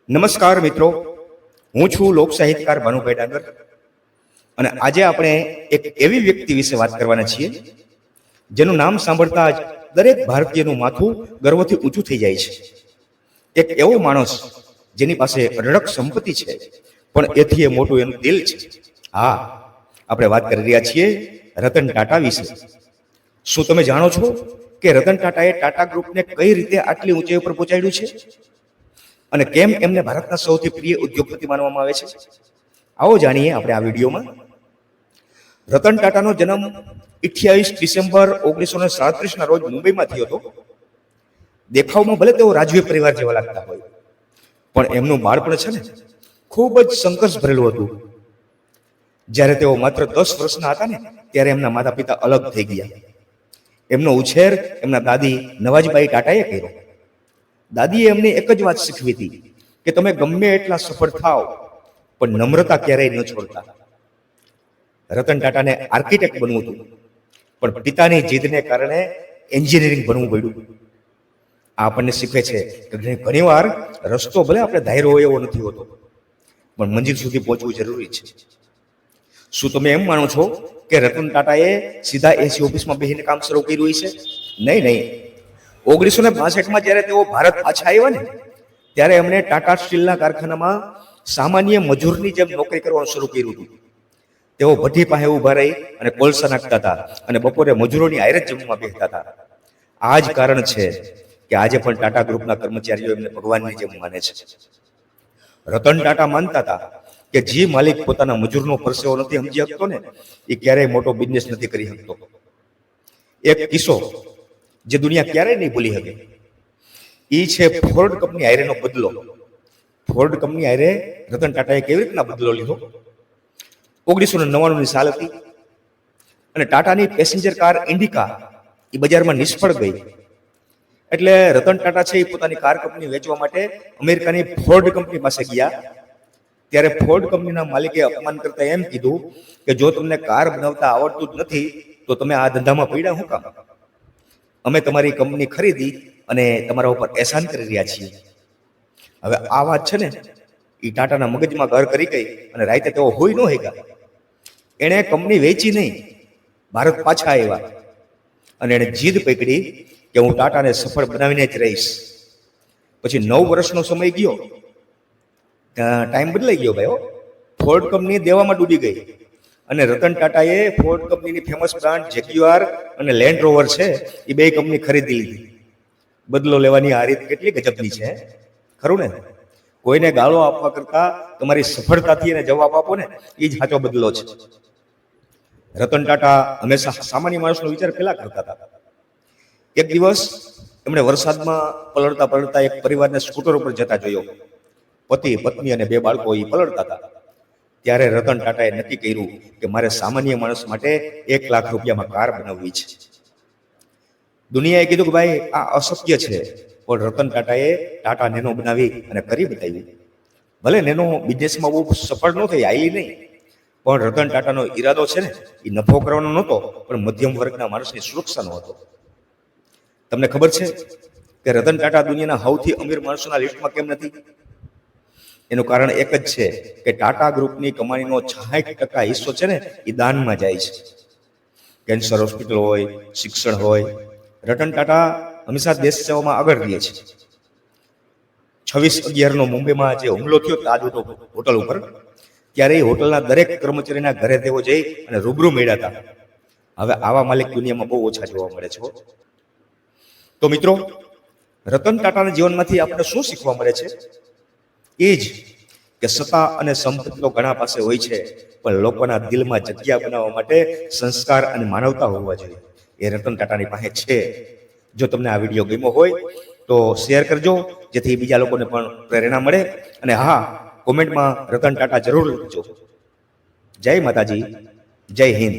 નમસ્કાર મિત્રો, હું છું લોક સાહિત્યકાર ભાનુભાઈ ડાંગર અને આજે આપણે એક એવી વ્યક્તિ વિશે વાત કરવાના છીએ જેનું નામ સાંભળતા જ દરેક ભારતીયનું માથું ગર્વથી ઊંચું થઈ જાય છે. એક એવો માણસ જેની પાસે અઢળક સંપત્તિ છે પણ એથી મોટું એનું દિલ છે. હા, આપણે વાત કરી રહ્યા છીએ રતન ટાટા વિશે. શું તમે જાણો છો કે રતન ટાટાએ ટાટા ગ્રુપને કઈ રીતે આટલી ઊંચાઈ ઉપર પહોંચાડ્યું છે અને કેમ એમને ભારતના સૌથી પ્રિય ઉદ્યોગપતિ માનવામાં આવે છે? આવો જાણીએ આપણે આ વિડીયોમાં. રતન ટાટાનો જન્મ 28 ડિસેમ્બર 1937ના રોજ મુંબઈમાં થયો હતો. દેખાવમાં ભલે તેઓ રાજવી પરિવાર જેવા લાગતા હોય, પણ એમનું બાળપણ છે ને ખૂબ જ સંઘર્ષ ભરેલું હતું. જ્યારે તેઓ માત્ર 10 વર્ષના હતા ને ત્યારે એમના માતા પિતા અલગ થઈ ગયા. એમનો ઉછેર એમના દાદી નવાજબાઈ ટાટાએ કર્યો. દાદીએ એમને એક જ વાત શીખવી હતી કે તમે ગમે એટલા સફળ થાઓ પણ નમ્રતા ક્યારેય ન છોડતા. રતન ટાટાને આર્કિટેક્ટ બનવું હતું પણ પિતાની જીદને કારણે એન્જિનિયરિંગ ભણવું પડ્યું. આ આપણને શીખવે છે કે ઘણીવાર રસ્તો ભલે આપણે ધાર્યો હોય એવો નથી હોતો, પણ મંજિલ સુધી પહોંચવું જરૂરી છે. શું તમે એમ માનો છો કે રતન ટાટાએ સીધા એસી ઓફિસમાં બેસીને કામ શરૂ કર્યું છે? નહીં. 1962માં જ્યારે તેઓ ભારત પાછા આવ્યા ને ત્યારે એમણે ટાટા સ્ટીલના કારખાનામાં સામાન્ય મજૂરની જેમ નોકરી કરવાનું શરૂ કર્યું હતું. તેઓ ભઠ્ઠી પાસે ઊભા રહી અને કોલસા નાખતા હતા અને બપોરે મજૂરોની હારે જ જમવા બેસતા હતા. આ જ કારણ છે કે આજે પણ ટાટા ગ્રુપના કર્મચારીઓ એમને ભગવાનની જેમ માને છે. રતન ટાટા માનતા હતા કે જે માલિક પોતાના મજૂરનો પરસેવો નથી સમજી શકતો ને એ ક્યારેય મોટો બિઝનેસ નથી કરી શકતો. એક કિસ્સો જે દુનિયા ક્યારેય નહીં ભૂલી શકે એ છે ફોર્ડ કંપની હારેનો બદલો. ફોર્ડ કંપની હારે રતન ટાટાએ કેવી રીતના બદલો લીધો? 1999ની સાલ હતી અને ટાટાની પેસેન્જર કાર ઇન્ડિકા એ બજારમાં નિષ્ફળ ગઈ. એટલે રતન ટાટા છે એ પોતાની કાર કંપની વેચવા માટે અમેરિકાની ફોર્ડ કંપની પાસે ગયા. ત્યારે ફોર્ડ કંપનીના માલિકે અપમાન કરતા એમ કીધું કે જો તમને કાર બનાવતા આવડતું જ નથી તો તમે આ ધંધામાં પડ્યા શું કામ? અમે તમારી કંપની ખરીદી અને તમારા ઉપર એહસાન કરી રહ્યા છીએ. હવે આ વાત છે ને એ ટાટાના મગજમાં ઘર કરી ગઈ અને રાતે તેઓ હોઈ ન ગયા. એણે કંપની વેચી નહીં, ભારત પાછા આવ્યા અને એણે જીદ પકડી કે હું ટાટાને સફળ બનાવીને જ રહીશ. પછી 9 વર્ષનો સમય ગયો, ટાઈમ બદલાઈ ગયો ભાઈ. ફોર્ડ કંપની દેવામાં ડૂબી ગઈ અને રતન ટાટાએ ફોર્ડ કંપનીની ફેમસ બ્રાન્ડ જેગ્યુઆર અને લેન્ડ રોવર છે એ બે કંપની ખરીદી લીધી. બદલો લેવાની આ રીત કેટલી ગજબની છે, ખરું ને? કોઈને ગાળો આપવા કરતા તમારી સફળતાથી એને જવાબ આપો ને એ જ સાચો બદલો છે. રતન ટાટા હંમેશા સામાન્ય માણસનો વિચાર પહેલા કરતા હતા. એક દિવસ એમણે વરસાદમાં પલળતા એક પરિવારને સ્કૂટર ઉપર જતા જોયો. પતિ, પત્ની અને 2 બાળકો એ પલળતા હતા. ત્યારે રતન ટાટાએ નક્કી કર્યું કે મારે સામાન્ય માણસ માટે 1 લાખ રૂપિયામાં કાર બનાવવી છે. દુનિયાએ કીધું કે ભાઈ આ અશક્ય છે, પણ રતન ટાટાએ ટાટા નેનો બનાવી અને કરી બતાવ્યું. ભલે નેનો બિઝનેસમાં બહુ સફળ ન થઈ, આવી નહીં, પણ રતન ટાટાનો ઈરાદો છે ને એ નફો કરવાનો નહોતો પણ મધ્યમ વર્ગના માણસની સુરક્ષાનો હતો. તમને ખબર છે કે રતન ટાટા દુનિયાના સૌથી અમીર માણસોના લિસ્ટમાં કેમ નથી? એનું કારણ એક જ છે કે ટાટા ગ્રુપની કમાણીનો 60% હિસ્સો છે ને એ દાનમાં જાય છે. કેન્સર હોસ્પિટલ હોય, શિક્ષણ હોય, રતન ટાટા હંમેશા દેશ સેવામાં આગળ રહે છે. 26/11નો મુંબઈમાં જે હુમલો થયો તાજ હોટલ ઉપર, ત્યારે એ હોટલના દરેક કર્મચારીના ઘરે તેઓ જઈ અને રૂબરૂ મળ્યા હતા. હવે આવા માલિક દુનિયામાં બહુ ઓછા જોવા મળે છે. તો મિત્રો, રતન ટાટાના જીવનમાંથી આપણે શું શીખવા મળે છે? એ જ કે સત્તા અને સંપત્તિ તો ઘણા પાસે હોય છે, પણ લોકોના દિલમાં જગ્યા બનાવવા માટે સંસ્કાર અને માનવતા હોવા જોઈએ. એ રતન ટાટાની પાસે છે. જો તમને આ વિડીયો ગમ્યો હોય તો શેર કરજો, જેથી બીજા લોકોને પણ પ્રેરણા મળે. અને હા, કોમેન્ટમાં રતન ટાટા જરૂર લખજો. જય માતાજી, જય હિન્દ.